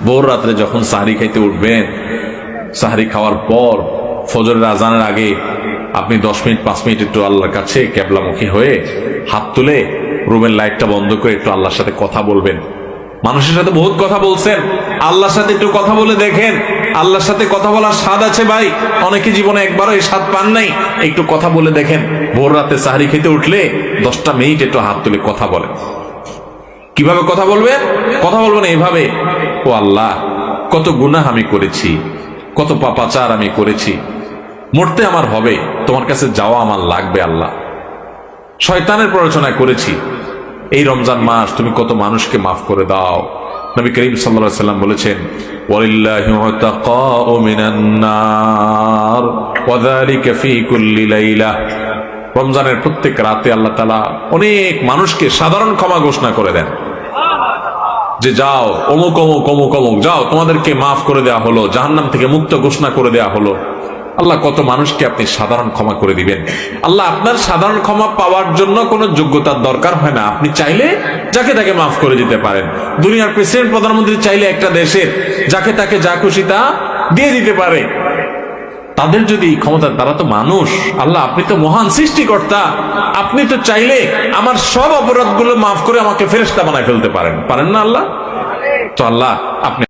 ভোর রাত্রে যখন সাহরি খাইতে উঠবেন, সাহরি খাওয়ার পর ফজরের আজানের আগে আপনি 10 মিনিট 5 মিনিট একটু আল্লাহর কাছে কেবলামুখী হয়ে হাত তুলে রুমের লাইটটা বন্ধ করে একটু আল্লাহর সাথে কথা বলবেন। মানুষের সাথে বহুত কথা বলছেন, আল্লাহর সাথে একটু কথা বলে দেখেন। আল্লাহর সাথে কথা বলার স্বাদ আছে ভাই, অনেকে জীবনে একবারও এই স্বাদ পান নাই। একটু কথা বলে দেখেন। ভোর রাতে সাহরি খেতে উঠলে 10টা মিনিট একটু হাত তুলে কথা বলেন। কিভাবে কথা বলবেন? কথা বলবেন এইভাবে, ও আল্লাহ, কত গুনাহ আমি করেছি, কত পাপাচার আমি করেছি, মরতে আমার হবে, তোমার কাছে যাওয়া আমার লাগবে আল্লাহ। শয়তানের প্ররোচনা করেছি, এই রমজান মাস তুমি কত মানুষকে মাফ করে দাও। নবী করিম সাল্লাল্লাহু আলাইহি ওয়াসাল্লাম বলেছেন, ওয়ালিল্লাহি উতাকাউ মিনান নার ওয়া যালিকা ফি কুল্লি লাইলা। রমজানের প্রত্যেক রাতে আল্লাহ তাআলা অনেক মানুষকে সাধারণ ক্ষমা ঘোষণা করে দেন, যে যাও অমুক অমুক অমুক অমুক, যাও তোমাদেরকে মাফ করে দেওয়া হলো, জাহান্নাম থেকে মুক্ত ঘোষণা করে দেওয়া হলো। আল্লাহ কত মানুষকে আপনি সাধারণ ক্ষমা করে দিবেন। আল্লাহ আপনার সাধারণ ক্ষমা পাওয়ার জন্য কোনো যোগ্যতার দরকার হয় না, আপনি চাইলে যাকে তাকে মাফ করে দিতে পারেন। দুনিয়ার প্রেসিডেন্ট প্রধানমন্ত্রী চাইলে একটা দেশের যাকে তাকে যা খুশি তা দিয়ে দিতে পারে। তাদের যদি ক্ষমতা, তারা তো মানুষ। আল্লাহ আপনি তো মহান সৃষ্টিকর্তা, আপনি তো চাইলে আমার সব অপরাধগুলো মাফ করে আমাকে ফেরেশতা বানায় ফেলতে পারেন, পারেন না আল্লাহ? তো আল্লাহ আপনি